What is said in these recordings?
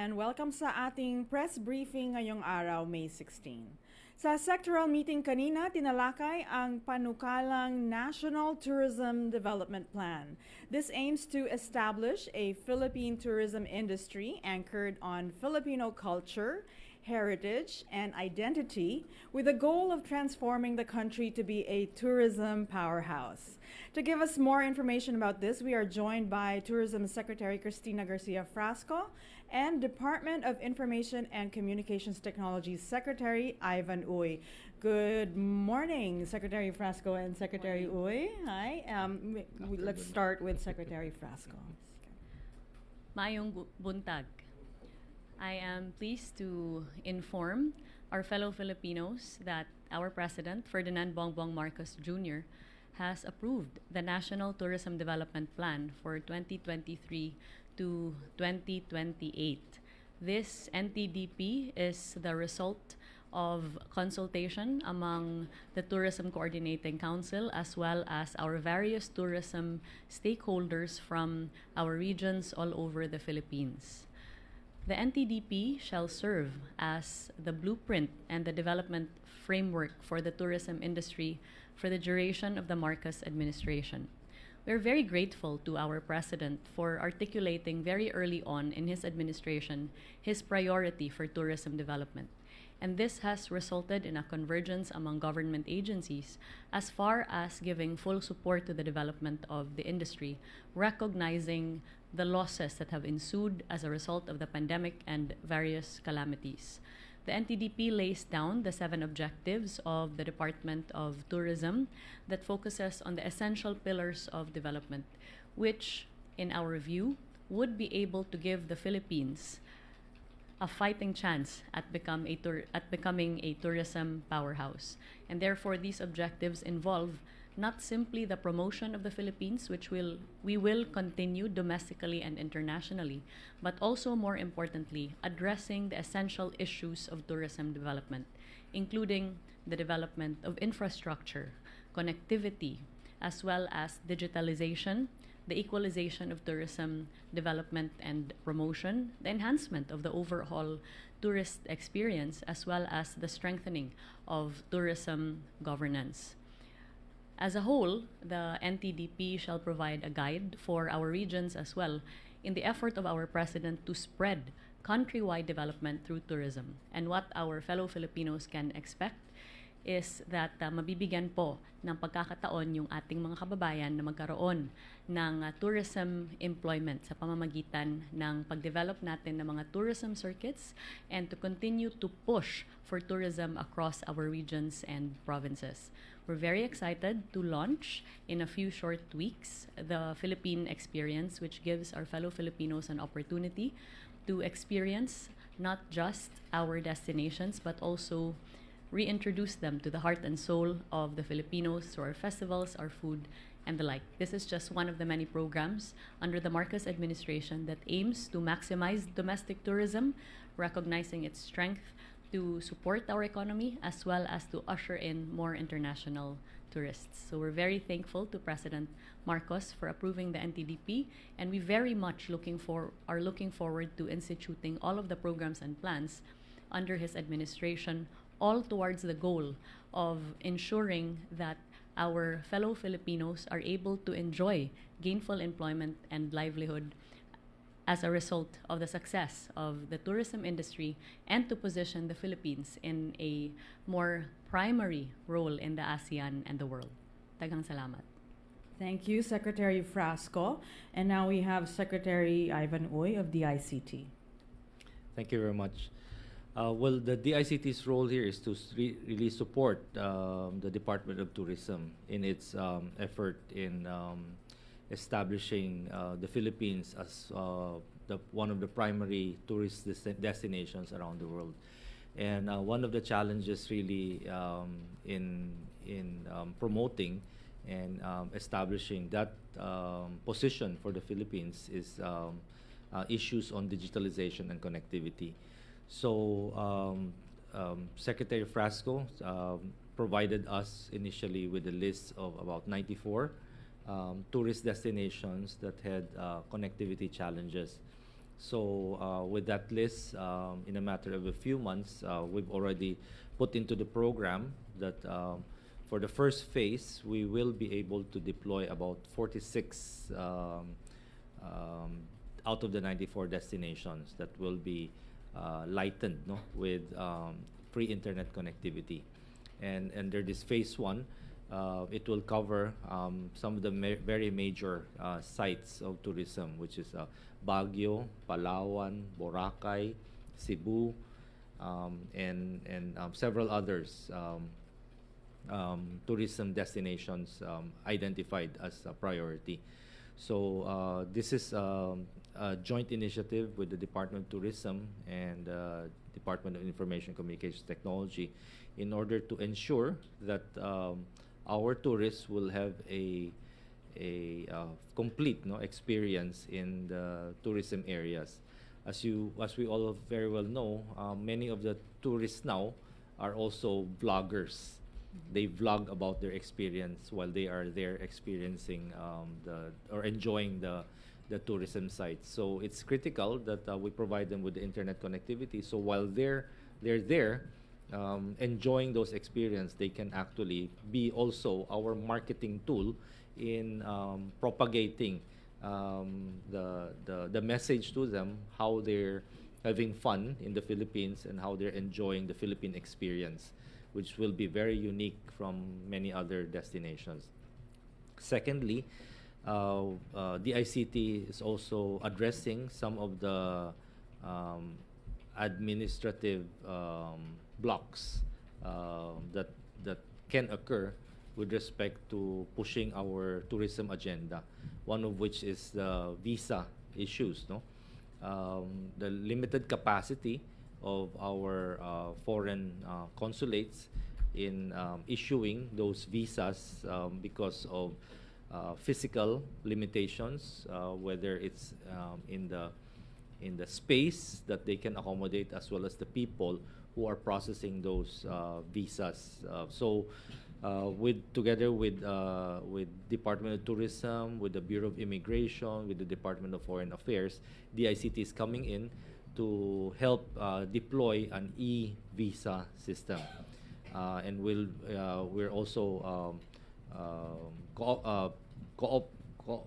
and welcome sa ating press briefing ngayong araw, May 16. Sa sectoral meeting kanina, tinalakay ang panukalang National Tourism Development Plan. This aims to establish a Philippine tourism industry anchored on Filipino culture, heritage, and identity, with the goal of transforming the country to be a tourism powerhouse. To give us more information about this, we are joined by Tourism Secretary Cristina Garcia Frasco and Department of Information and Communications Technology Secretary Ivan Uy. Good morning, Secretary Frasco and Secretary Uy. Hi. Let's start with Secretary Frasco. Maayong buntag. I am pleased to inform our fellow Filipinos that our President, Ferdinand Bongbong Marcos Jr., has approved the National Tourism Development Plan for 2023 to 2028. This NTDP is the result of consultation among the Tourism Coordinating Council as well as our various tourism stakeholders from our regions all over the Philippines. The NTDP shall serve as the blueprint and the development framework for the tourism industry for the duration of the Marcos administration. We're very grateful to our President for articulating very early on in his administration his priority for tourism development. And this has resulted in a convergence among government agencies as far as giving full support to the development of the industry, recognizing the losses that have ensued as a result of the pandemic and various calamities. The NTDP lays down the 7 objectives of the Department of Tourism that focuses on the essential pillars of development, which, in our view, would be able to give the Philippines a fighting chance at becoming a tourism powerhouse. And therefore, these objectives involve not simply the promotion of the Philippines, which we will continue domestically and internationally, but also, more importantly, addressing the essential issues of tourism development, including the development of infrastructure, connectivity, as well as digitalization, the equalization of tourism development and promotion, the enhancement of the overall tourist experience, as well as the strengthening of tourism governance. As a whole, the NTDP shall provide a guide for our regions as well in the effort of our President to spread countrywide development through tourism. And what our fellow Filipinos can expect is that mabibigyan po ng pagkakataon yung ating mga kababayan na magkaroon ng tourism employment sa pamamagitan ng pag-develop natin ng mga tourism circuits and to continue to push for tourism across our regions and provinces. We're very excited to launch in a few short weeks the Philippine Experience, which gives our fellow Filipinos an opportunity to experience not just our destinations but also reintroduce them to the heart and soul of the Filipinos through our festivals, our food, and the like. This is just one of the many programs under the Marcos administration that aims to maximize domestic tourism, recognizing its strength to support our economy as well as to usher in more international tourists. So we're very thankful to President Marcos for approving the NTDP, and we very much are looking forward to instituting all of the programs and plans under his administration, all towards the goal of ensuring that our fellow Filipinos are able to enjoy gainful employment and livelihood as a result of the success of the tourism industry and to position the Philippines in a more primary role in the ASEAN and the world. Daghang salamat. Thank you, Secretary Frasco. And now we have Secretary Ivan Uy of DICT. Thank you very much. Well, the DICT's role here is to really support the Department of Tourism in its effort in establishing the Philippines as one of the primary tourist destinations around the world. And one of the challenges really in promoting and establishing that position for the Philippines is issues on digitalization and connectivity. So Secretary Frasco provided us initially with a list of about 94 tourist destinations that had connectivity challenges. So with that list, in a matter of a few months, we've already put into the program that for the first phase, we will be able to deploy about 46 out of the 94 destinations that will be lightened, no, with free internet connectivity. And under this phase one, it will cover some of the very major sites of tourism, which is Baguio, Palawan, Boracay, Cebu, and several others tourism destinations identified as a priority. So this is a joint initiative with the Department of Tourism and Department of Information Communications Technology in order to ensure that our tourists will have a complete, no, experience in the tourism areas. As we all very well know, many of the tourists now are also vloggers. They vlog about their experience while they are there experiencing or enjoying the tourism sites. So it's critical that we provide them with the internet connectivity. So while they're there enjoying those experiences, they can actually be also our marketing tool in propagating the message to them, how they're having fun in the Philippines and how they're enjoying the Philippine experience, which will be very unique from many other destinations. Secondly, DICT is also addressing some of the administrative blocks that can occur with respect to pushing our tourism agenda. One of which is the visa issues, no? The limited capacity of our foreign consulates in issuing those visas because of physical limitations, whether it's in the space that they can accommodate as well as the people who are processing those visas. Together with Department of Tourism, with the Bureau of Immigration, with the Department of Foreign Affairs, DICT is coming in to help deploy an e-visa system, and we're also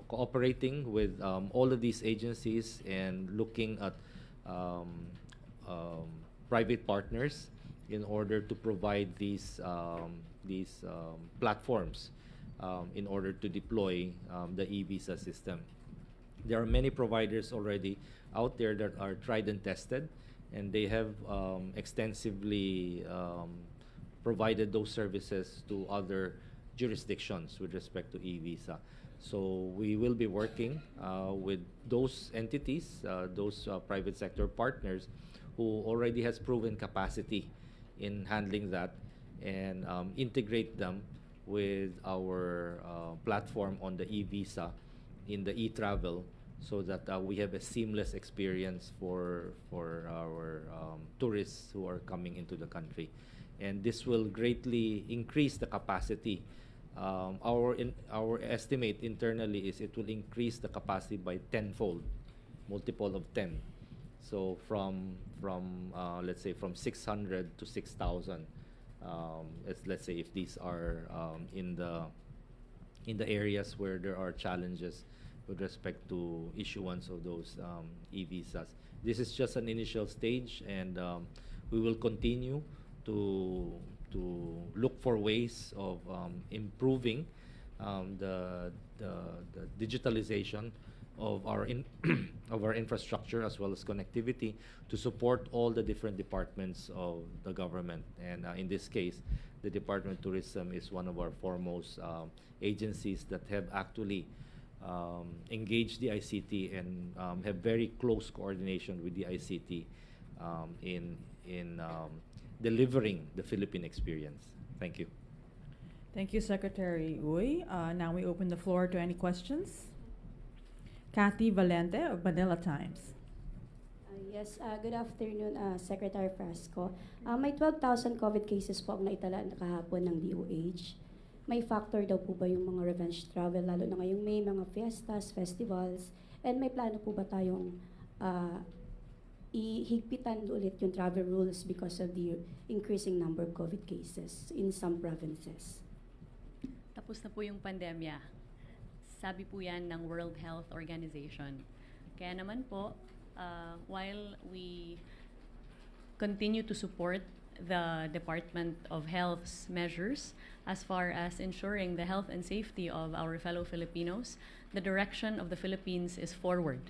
cooperating with all of these agencies and looking at private partners in order to provide these platforms in order to deploy the e-visa system. There are many providers already out there that are tried and tested, and they have extensively provided those services to other jurisdictions with respect to e-visa. So we will be working with those entities, those private sector partners who already has proven capacity in handling that, and integrate them with our platform on the e-visa in the e-travel, so that we have a seamless experience for our tourists who are coming into the country. And this will greatly increase the capacity. Our estimate internally is it will increase the capacity by tenfold, multiple of 10. So from let's say from 600 to 6,000. Let's say if these are in the areas where there are challenges with respect to issuance of those e-visas. This is just an initial stage, and we will continue to look for ways of improving the digitalization of our of our infrastructure as well as connectivity to support all the different departments of the government. And in this case, the Department of Tourism is one of our foremost agencies that have actually engaged the ICT and have very close coordination with the ICT in delivering the Philippine experience. Thank you. Thank you, Secretary Uy. Now we open the floor to any questions. Kathy Valente of Manila Times. Yes, good afternoon, Secretary Frasco. May 12,000 COVID cases po ang naitala na kahapon ng DOH. May factor daw po ba yung mga revenge travel, lalo na ngayong May, mga fiestas, festivals, and may plano po ba tayong uh, ihigpitan ulit yung travel rules because of the increasing number of COVID cases in some provinces. Tapos na po yung pandemya. Sabi po yan ng World Health Organization. Kaya naman po, while we continue to support the Department of Health's measures as far as ensuring the health and safety of our fellow Filipinos, the direction of the Philippines is forward.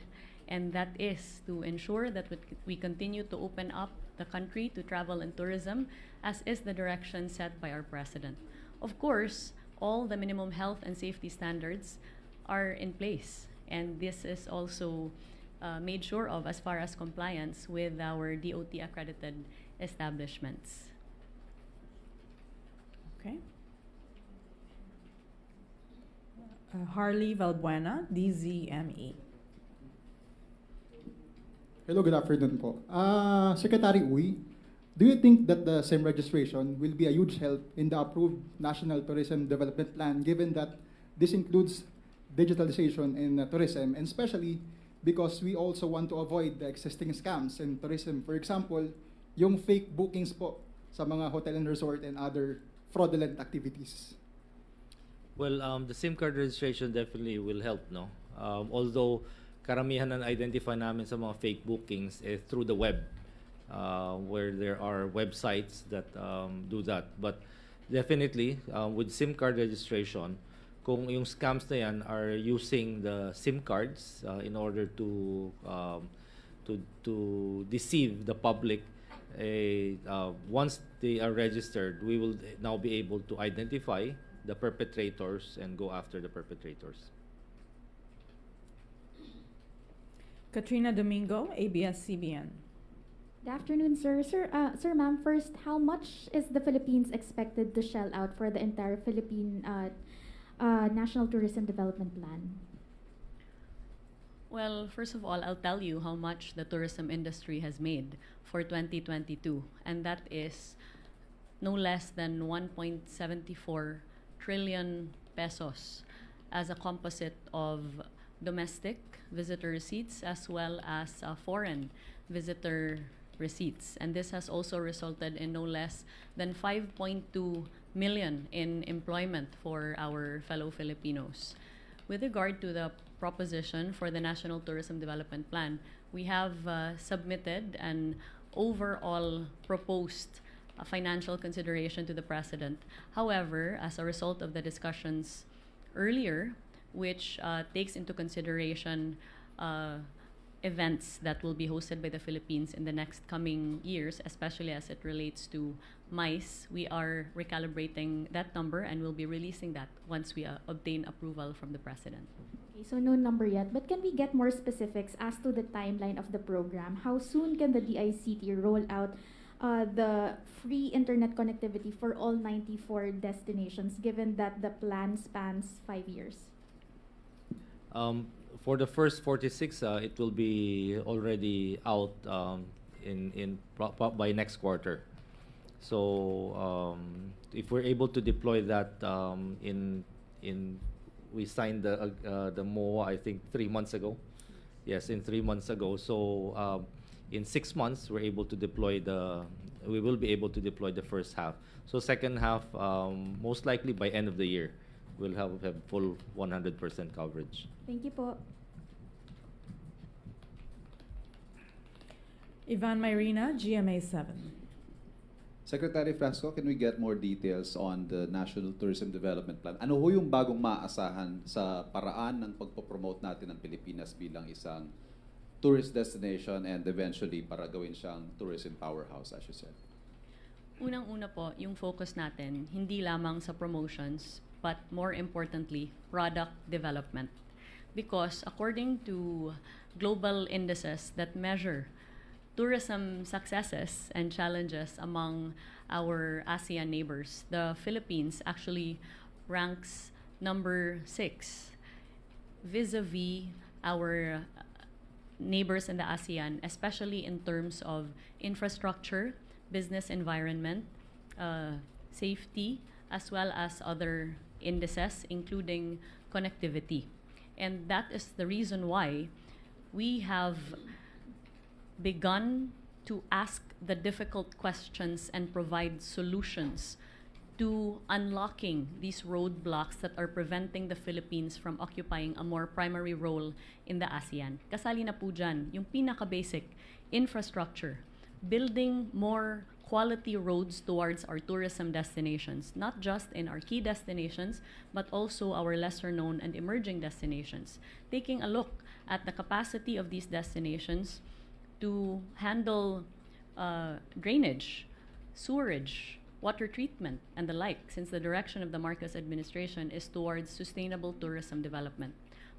And that is to ensure that we continue to open up the country to travel and tourism, as is the direction set by our President. Of course, all the minimum health and safety standards are in place, and this is also made sure of as far as compliance with our DOT accredited establishments. Okay. Harley Valbuena, DZME. Hello, good afternoon po. Secretary Uy, do you think that the SIM registration will be a huge help in the approved National Tourism Development Plan, given that this includes digitalization in tourism, and especially because we also want to avoid the existing scams in tourism? For example, yung fake bookings po sa mga hotel and resort and other fraudulent activities. Well, the SIM card registration definitely will help, no? Although karamihan na identify namin sa mga fake bookings through the web, where there are websites that do that. But definitely, with SIM card registration, kung yung scams na yan are using the SIM cards in order to deceive the public, once they are registered, we will now be able to identify the perpetrators and go after the perpetrators. Katrina Domingo, ABS-CBN. Good afternoon, sir. Sir, ma'am, first, how much is the Philippines expected to shell out for the entire Philippine National Tourism Development Plan? Well, first of all, I'll tell you how much the tourism industry has made for 2022, and that is no less than 1.74 trillion pesos as a composite of domestic visitor receipts as well as foreign visitor receipts. And this has also resulted in no less than 5.2 million in employment for our fellow Filipinos. With regard to the proposition for the National Tourism Development Plan, we have submitted an overall proposed financial consideration to the President. However, as a result of the discussions earlier, which takes into consideration events that will be hosted by the Philippines in the next coming years, especially as it relates to MICE, we are recalibrating that number and we'll be releasing that once we obtain approval from the President. Okay, so no number yet, but can we get more specifics as to the timeline of the program? How soon can the DICT roll out the free internet connectivity for all 94 destinations, given that the plan spans 5 years? For the first 46, it will be already out by next quarter. So if we're able to deploy that we signed the MOA, I think 3 months ago. Yes, in 3 months ago. So in 6 months, we will be able to deploy the first half. So second half, most likely by end of the year, we'll have full 100% coverage. Thank you po. Ivan Mayrina, GMA7. Secretary Frasco, can we get more details on the National Tourism Development Plan? Ano ho yung bagong maaasahan sa paraan ng pagpopromote natin ng Pilipinas bilang isang tourist destination and eventually para gawin siyang tourism powerhouse, as you said? Unang-una po, yung focus natin, hindi lamang sa promotions, but more importantly, product development. Because according to global indices that measure tourism successes and challenges among our ASEAN neighbors, the Philippines actually ranks number 6 vis-a-vis our neighbors in the ASEAN, especially in terms of infrastructure, business environment, safety, as well as other indices, including connectivity. And that is the reason why we have begun to ask the difficult questions and provide solutions to unlocking these roadblocks that are preventing the Philippines from occupying a more primary role in the ASEAN. Kasali na po dyan, yung pinaka-basic infrastructure, building more quality roads towards our tourism destinations, not just in our key destinations, but also our lesser-known and emerging destinations. Taking a look at the capacity of these destinations to handle drainage, sewerage, water treatment, and the like, since the direction of the Marcos administration is towards sustainable tourism development.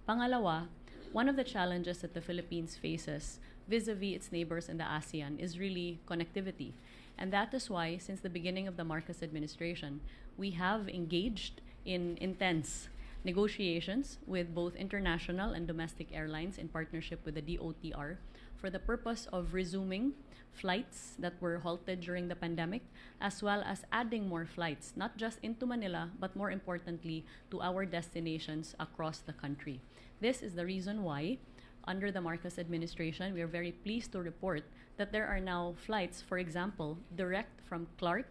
Pangalawa, one of the challenges that the Philippines faces vis-a-vis its neighbors in the ASEAN is really connectivity. And that is why, since the beginning of the Marcos administration, we have engaged in intense negotiations with both international and domestic airlines in partnership with the DOTR for the purpose of resuming flights that were halted during the pandemic, as well as adding more flights, not just into Manila, but more importantly, to our destinations across the country. This is the reason why, under the Marcos administration, we are very pleased to report that there are now flights, for example, direct from Clark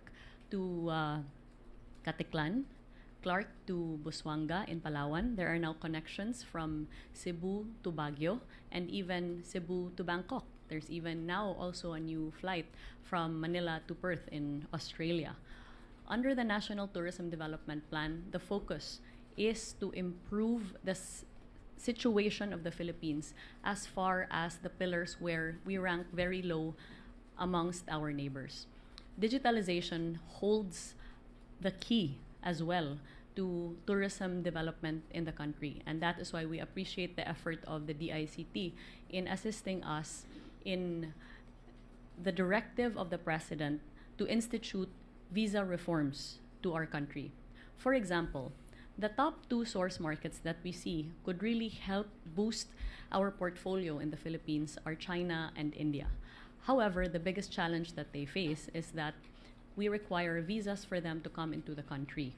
to Caticlan, Clark to Busuanga in Palawan. There are now connections from Cebu to Baguio, and even Cebu to Bangkok. There's even now also a new flight from Manila to Perth in Australia. Under the National Tourism Development Plan, the focus is to improve the situation of the Philippines as far as the pillars where we rank very low amongst our neighbors. Digitalization holds the key as well to tourism development in the country, and that is why we appreciate the effort of the DICT in assisting us in the directive of the President to institute visa reforms to our country. For example, the top 2 source markets that we see could really help boost our portfolio in the Philippines are China and India. However, the biggest challenge that they face is that we require visas for them to come into the country.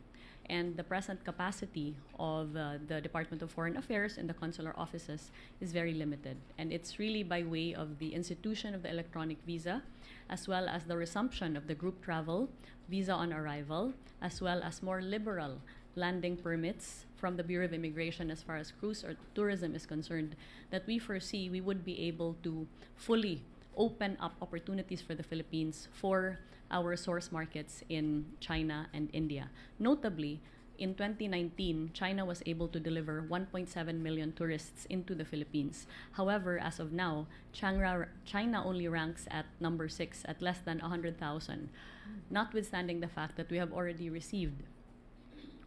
And the present capacity of the Department of Foreign Affairs and the consular offices is very limited. And it's really by way of the institution of the electronic visa, as well as the resumption of the group travel, visa on arrival, as well as more liberal landing permits from the Bureau of Immigration as far as cruise or tourism is concerned, that we foresee we would be able to fully open up opportunities for the Philippines for our source markets in China and India. Notably, in 2019, China was able to deliver 1.7 million tourists into the Philippines. However, as of now, China only ranks at number 6 at less than 100,000, notwithstanding the fact that we have already received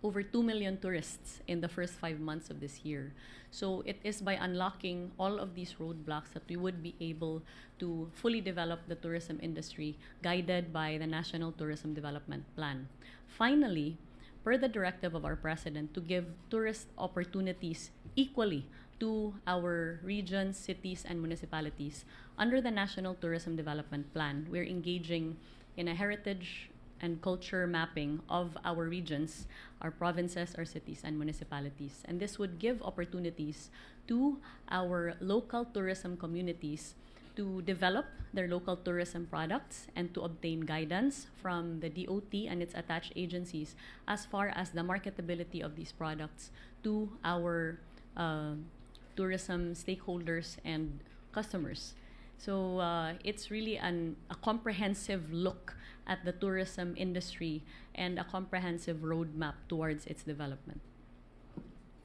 over 2 million tourists in the first 5 months of this year. So it is by unlocking all of these roadblocks that we would be able to fully develop the tourism industry, guided by the National Tourism Development Plan. Finally, per the directive of our President to give tourist opportunities equally to our regions, cities, and municipalities, under the National Tourism Development Plan, we're engaging in a heritage and culture mapping of our regions, our provinces, our cities, and municipalities. And this would give opportunities to our local tourism communities to develop their local tourism products and to obtain guidance from the DOT and its attached agencies as far as the marketability of these products to our tourism stakeholders and customers. So it's really a comprehensive look at the tourism industry and a comprehensive roadmap towards its development.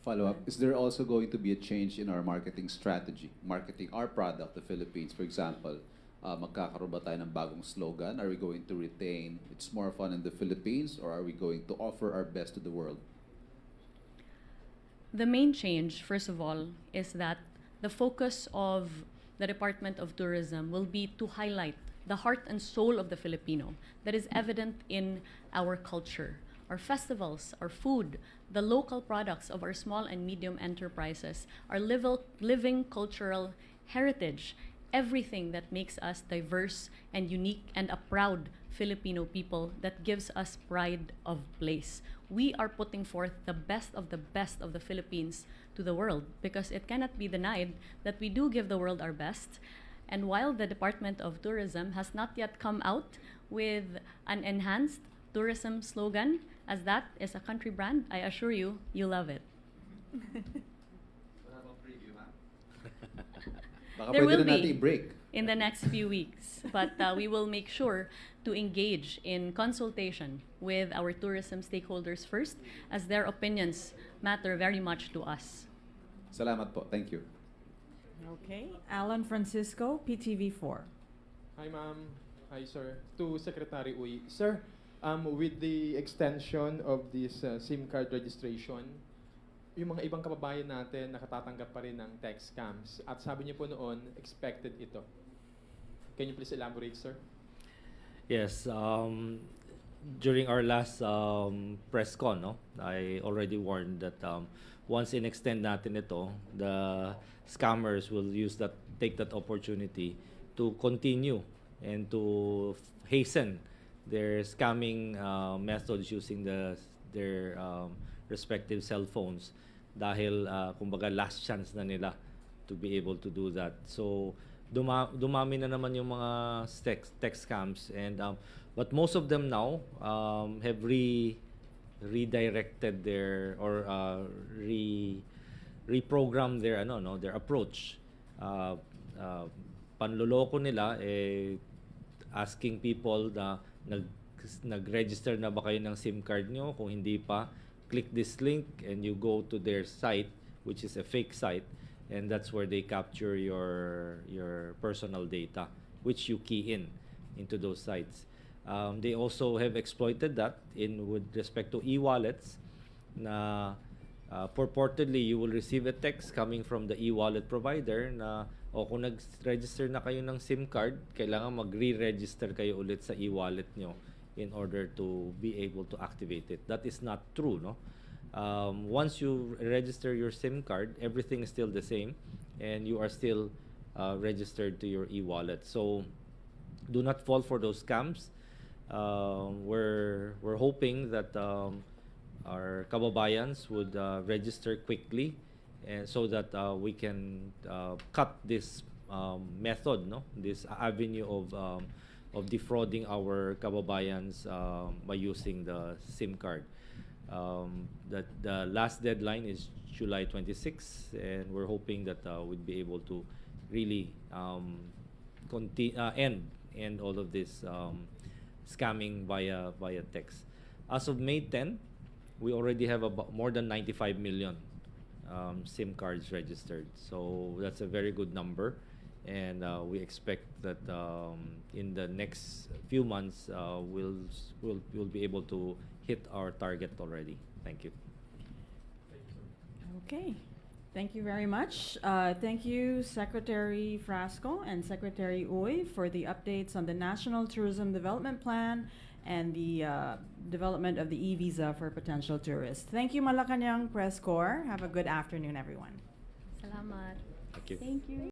Follow-up, is there also going to be a change in our marketing strategy? Marketing our product, the Philippines, for example, magkakaroon ba tayo ng bagong slogan? Are we going to retain it's more fun in the Philippines, or are we going to offer our best to the world? The main change, first of all, is that the focus of the Department of Tourism will be to highlight the heart and soul of the Filipino that is evident in our culture, our festivals, our food, the local products of our small and medium enterprises, our living cultural heritage, everything that makes us diverse and unique and a proud Filipino people that gives us pride of place. We are putting forth the best of the Philippines to the world, because it cannot be denied that we do give the world our best. And while the Department of Tourism has not yet come out with an enhanced tourism slogan, as that is a country brand, I assure you, you love it. Baka There pwede will na natin be i-break. in the next few weeks, but we will make sure to engage in consultation with our tourism stakeholders first, as their opinions matter very much to us. Salamat po. Thank you. Okay. Alan Francisco, PTV4. Hi, ma'am. Hi, sir. To Secretary Uy. Sir, with the extension of this SIM card registration, yung mga ibang kababayan natin nakatatanggap pa rin ng text scams. At sabi niyo po noon, expected ito. Can you please elaborate, sir? Yes, during our last press con, no, I already warned that once in-extend natin ito, the scammers will take that opportunity to continue and to hasten their scamming methods using their respective cell phones dahil kumbaga last chance na nila to be able to do that. So dumami na naman yung mga text scams, and but most of them now have redirected their or reprogrammed their their approach. Panloloko nila asking people na nag-register na ba kayo ng SIM card nyo? Kung hindi pa, click this link and you go to their site, which is a fake site, and that's where they capture your personal data, which you key into those sites. They also have exploited that with respect to e-wallets na purportedly you will receive a text coming from the e-wallet provider na kung nag-register na kayo ng SIM card, kailangan mag-re-register kayo ulit sa e-wallet nyo in order to be able to activate it. That is not true, no? Once you register your SIM card, everything is still the same, and you are still registered to your e-wallet. So do not fall for those scams. We're hoping that our kababayans would register quickly, and so that we can cut this method, no, this avenue of defrauding our kababayans by using the SIM card. That the last deadline is July 26, and we're hoping that we'd be able to really end all of this scamming via text. As of May 10, we already have about more than 95 million SIM cards registered. So that's a very good number, and we expect that in the next few months we'll be able to hit our target already. Thank you. Okay. Thank you very much. Thank you, Secretary Frasco and Secretary Uy, for the updates on the National Tourism Development Plan and the development of the e-visa for potential tourists. Thank you, Malacañang Press Corps. Have a good afternoon, everyone. Salamat. Thank you. Thank you.